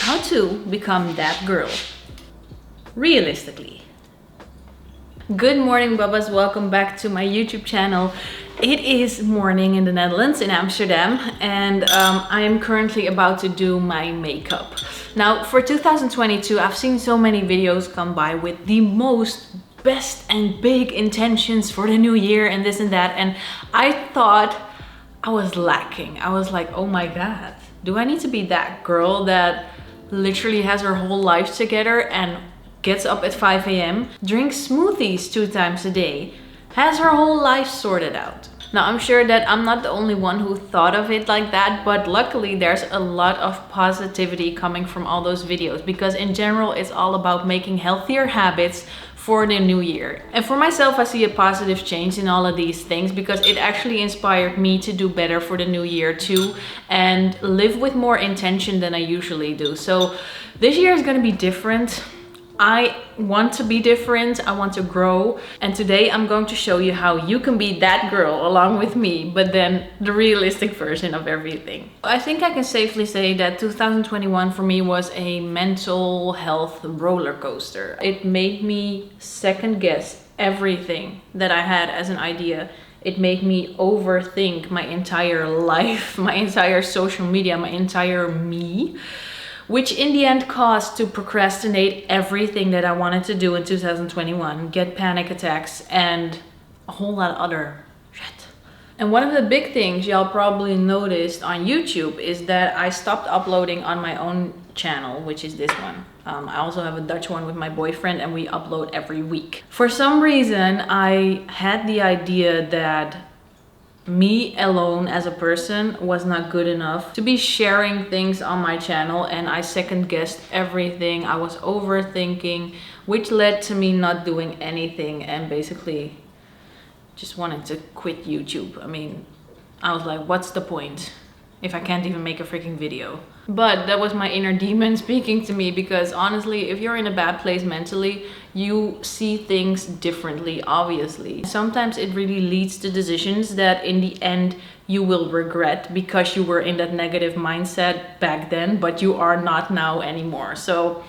How to become that girl, realistically. Good morning, Bubbas. Welcome back to my YouTube channel. It is morning in the Netherlands, in Amsterdam, and I am currently about to do my makeup. Now, for 2022, I've seen so many videos come by with the most best and big intentions for the new year and this and that, and I thought I was lacking. I was like, oh my god, do I need to be that girl that literally has her whole life together and gets up at 5 a.m, drinks smoothies 2 times a day, has her whole life sorted out? Now, I'm sure that I'm not the only one who thought of it like that, but luckily there's a lot of positivity coming from all those videos, because in general it's all about making healthier habits for the new year. And for myself, I see a positive change in all of these things because it actually inspired me to do better for the new year too and live with more intention than I usually do. So this year is going to be different. I want to be different, I want to grow, and today I'm going to show you how you can be that girl along with me, but then the realistic version of everything. I think I can safely say that 2021 for me was a mental health roller coaster. It made me second guess everything that I had as an idea. It made me overthink my entire life, my entire social media, my entire me, which in the end caused to procrastinate everything that I wanted to do in 2021, get panic attacks, and a whole lot of other shit. And one of the big things y'all probably noticed on YouTube is that I stopped uploading on my own channel, which is this one. I also have a Dutch one with my boyfriend, and we upload every week. For some reason, I had the idea that me alone as a person was not good enough to be sharing things on my channel, and I second guessed everything. I was overthinking, which led to me not doing anything and basically just wanted to quit YouTube. I mean, I was like, what's the point if I can't even make a freaking video? But that was my inner demon speaking to me, because honestly, if you're in a bad place mentally, you see things differently, obviously. Sometimes it really leads to decisions that in the end you will regret because you were in that negative mindset back then, but you are not now anymore. So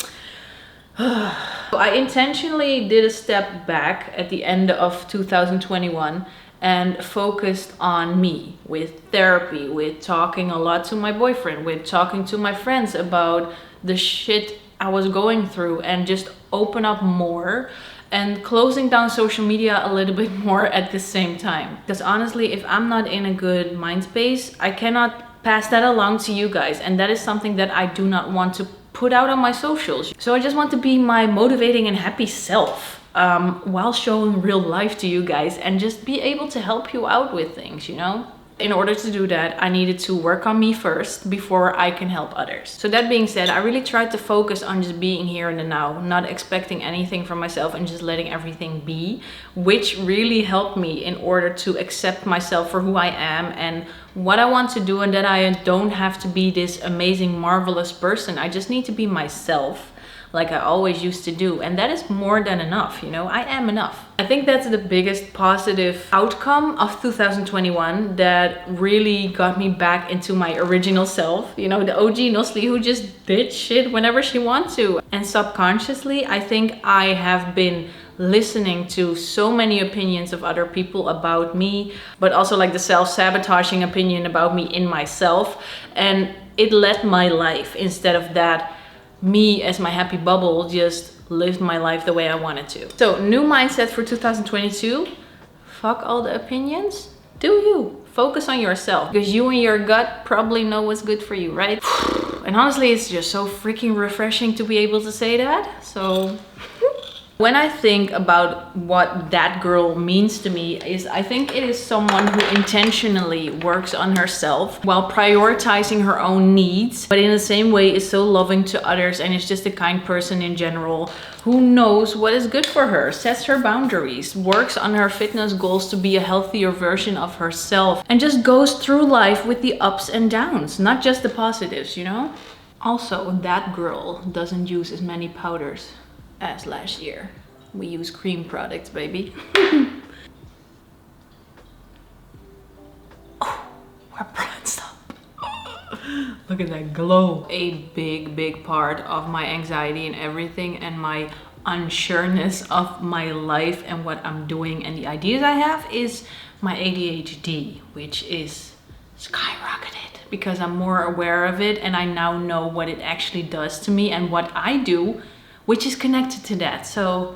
I intentionally did a step back at the end of 2021 and focused on me with therapy, with talking a lot to my boyfriend, with talking to my friends about the shit I was going through, and just open up more and closing down social media a little bit more at the same time. Because honestly, if I'm not in a good mind space, I cannot pass that along to you guys, and that is something that I do not want to put out on my socials. So I just want to be my motivating and happy self, while showing real life to you guys and just be able to help you out with things, you know? In order to do that, I needed to work on me first before I can help others. So that being said, I really tried to focus on just being here in the now, not expecting anything from myself and just letting everything be, which really helped me in order to accept myself for who I am and what I want to do, and that I don't have to be this amazing, marvelous person. I just need to be myself, like I always used to do, and that is more than enough, you know? I am enough. I think that's the biggest positive outcome of 2021 that really got me back into my original self, you know, the OG Nochtli who just did shit whenever she wants to. And subconsciously, I think I have been listening to so many opinions of other people about me, but also like the self-sabotaging opinion about me in myself, and it led my life instead of that me as my happy bubble just lived my life the way I wanted to. So new mindset for 2022, fuck all the opinions, do you. Focus on yourself, because you and your gut probably know what's good for you, right? And honestly, it's just so freaking refreshing to be able to say that. So when I think about what that girl means to me, is I think it is someone who intentionally works on herself while prioritizing her own needs, but in the same way is so loving to others and is just a kind person in general, who knows what is good for her, sets her boundaries, works on her fitness goals to be a healthier version of herself, and just goes through life with the ups and downs, not just the positives, you know? Also, that girl doesn't use as many powders as last year. We use cream products, baby. Oh, we're bronzed up. Look at that glow. A big part of my anxiety and everything, and my unsureness of my life and what I'm doing and the ideas I have, is my ADHD, which is skyrocketed because I'm more aware of it and I now know what it actually does to me and what I do, which is connected to that. So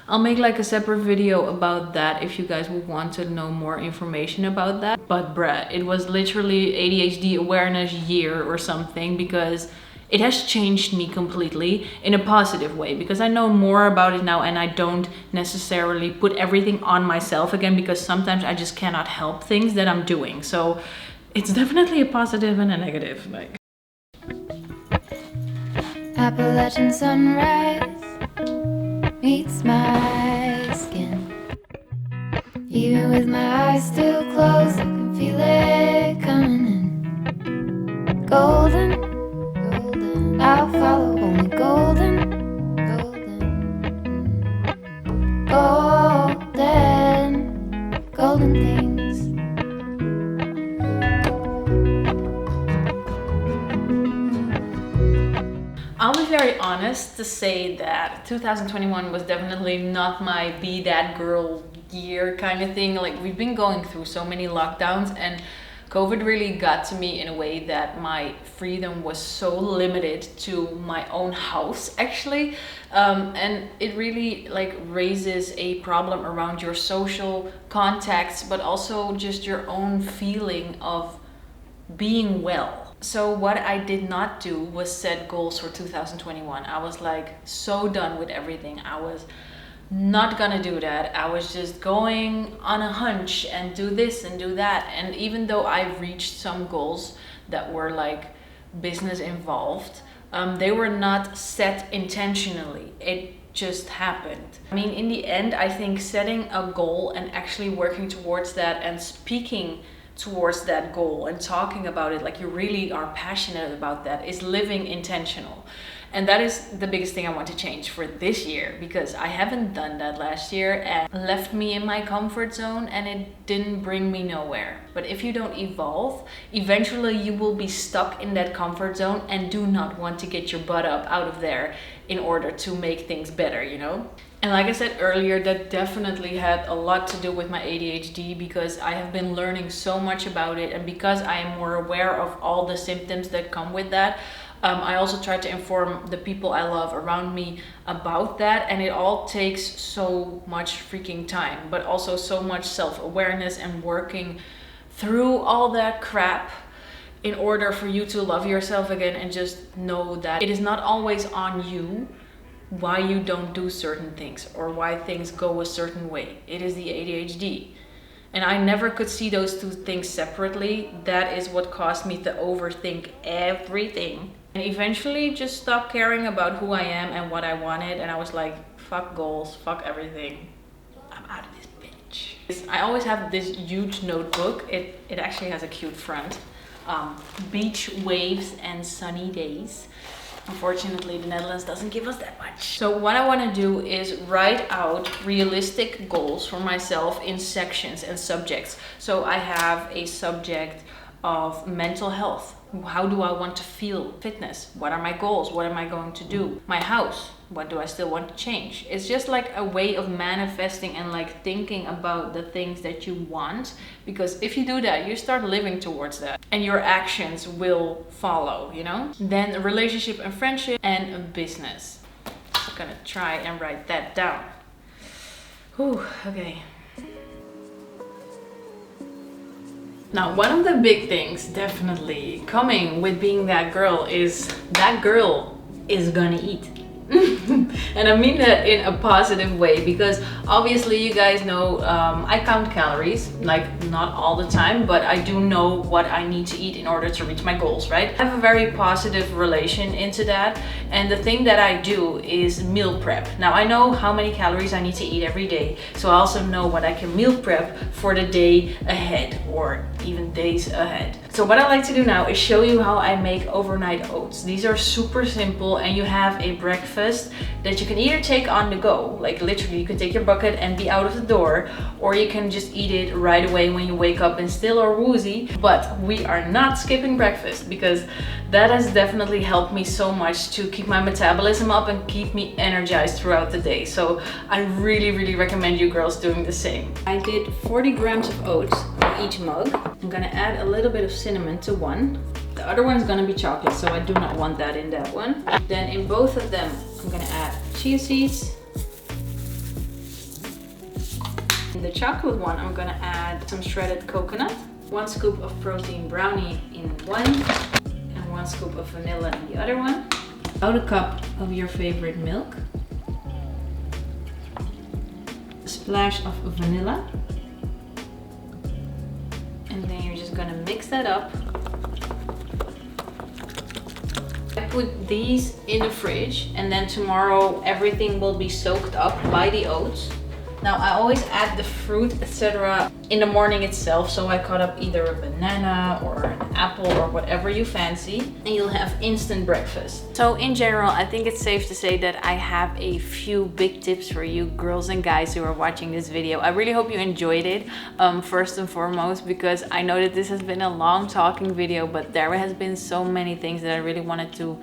I'll make like a separate video about that if you guys would want to know more information about that. But bruh, it was literally ADHD awareness year or something, because it has changed me completely in a positive way, because I know more about it now and I don't necessarily put everything on myself again, because sometimes I just cannot help things that I'm doing. So it's definitely a positive and a negative. Like Appalachian sunrise meets my skin. Even with my eyes still closed, I can feel it coming in. Golden, golden, I'll follow only golden, golden, golden, golden things. I'll be very honest to say that 2021 was definitely not my be that girl year kind of thing. Like, we've been going through so many lockdowns and COVID really got to me in a way that my freedom was so limited to my own house actually. And it really like raises a problem around your social contacts, but also just your own feeling of being well. So what I did not do was set goals for 2021. I was like so done with everything. I was not gonna do that. I was just going on a hunch and do this and do that. And even though I reached some goals that were like business involved, they were not set intentionally. It just happened. I mean, in the end, I think setting a goal and actually working towards that and speaking towards that goal and talking about it like you really are passionate about that is living intentional. And that is the biggest thing I want to change for this year, because I haven't done that last year and left me in my comfort zone and it didn't bring me nowhere. But if you don't evolve, eventually you will be stuck in that comfort zone and do not want to get your butt up out of there in order to make things better, you know? And like I said earlier, that definitely had a lot to do with my ADHD, because I have been learning so much about it, and because I am more aware of all the symptoms that come with that, I also try to inform the people I love around me about that. And it all takes so much freaking time, but also so much self-awareness and working through all that crap in order for you to love yourself again and just know that it is not always on you why you don't do certain things or why things go a certain way. It is the ADHD. And I never could see those two things separately. That is what caused me to overthink everything and eventually just stop caring about who I am and what I wanted. And I was like, fuck goals, fuck everything. I'm out of this bitch. I always have this huge notebook. It actually has a cute front. Beach waves and sunny days. Unfortunately, the Netherlands doesn't give us that much. So what I want to do is write out realistic goals for myself in sections and subjects. So I have a subject of mental health. How do I want to feel? Fitness. What are my goals? What am I going to do? My house. What do I still want to change? It's just like a way of manifesting and like thinking about the things that you want. Because if you do that, you start living towards that and your actions will follow, you know? Then a relationship and friendship and a business. I'm gonna try and write that down. Whew, okay. Now, one of the big things definitely coming with being that girl is gonna eat. And I mean that in a positive way, because obviously you guys know I count calories, like not all the time, but I do know what I need to eat in order to reach my goals, right? I have a very positive relation into that, and the thing that I do is meal prep. Now I know how many calories I need to eat every day, so I also know what I can meal prep for the day ahead or even days ahead. So what I like to do now is show you how I make overnight oats. These are super simple and you have a breakfast that you can either take on the go, like literally you can take your bucket and be out of the door, or you can just eat it right away when you wake up and still are woozy. But we are not skipping breakfast because that has definitely helped me so much to keep my metabolism up and keep me energized throughout the day. So I really recommend you girls doing the same. I did 40 grams of oats in each mug. I'm gonna add a little bit of cinnamon to one. The other one's gonna be chocolate, so I do not want that in that one. Then in both of them, I'm gonna add chia seeds. In the chocolate one, I'm gonna add some shredded coconut, 1 scoop of protein brownie in one, and 1 scoop of vanilla in the other one. About a cup of your favorite milk. A splash of vanilla. And then you're just gonna mix that up. I put these in the fridge and then tomorrow everything will be soaked up by the oats. Now I always add the fruit, etc. in the morning itself, so I cut up either a banana or an apple or whatever you fancy, and you'll have instant breakfast. So in general, I think it's safe to say that I have a few big tips for you girls and guys who are watching this video. I really hope you enjoyed it, first and foremost, because I know that this has been a long talking video, but there has been so many things that I really wanted to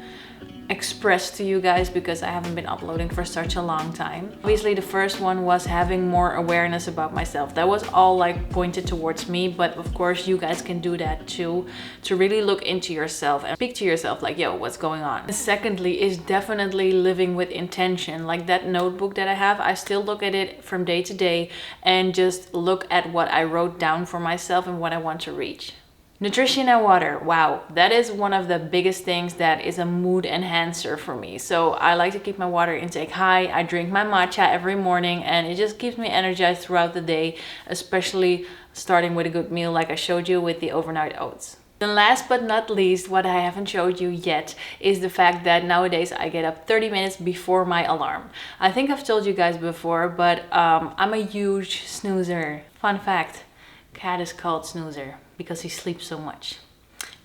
express to you guys because I haven't been uploading for such a long time. Obviously the first one was having more awareness about myself. That was all like pointed towards me, but of course you guys can do that too, to really look into yourself and speak to yourself like, yo, what's going on? And secondly is definitely living with intention. Like that notebook that I have, I still look at it from day to day and just look at what I wrote down for myself and what I want to reach. Nutrition and water. Wow, that is one of the biggest things that is a mood enhancer for me. So I like to keep my water intake high. I drink my matcha every morning and it just keeps me energized throughout the day, especially starting with a good meal like I showed you with the overnight oats. And last but not least, what I haven't showed you yet is the fact that nowadays I get up 30 minutes before my alarm. I think I've told you guys before, but I'm a huge snoozer. Fun fact, cat is called Snoozer because he sleeps so much.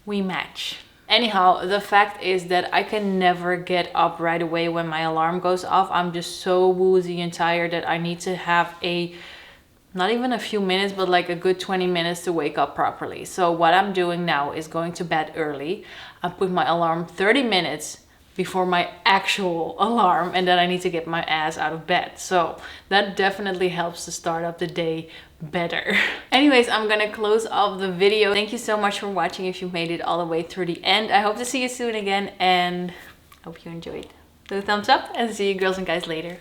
We match. Anyhow, the fact is that I can never get up right away when my alarm goes off. I'm just so woozy and tired that I need to have not even a few minutes, but like a good 20 minutes to wake up properly. So what I'm doing now is going to bed early. I put my alarm 30 minutes before my actual alarm, and then I need to get my ass out of bed. So that definitely helps to start up the day better. Anyways, I'm gonna close off the video. Thank you so much for watching if you made it all the way through the end. I hope to see you soon again and hope you enjoyed. Do a thumbs up and see you girls and guys later.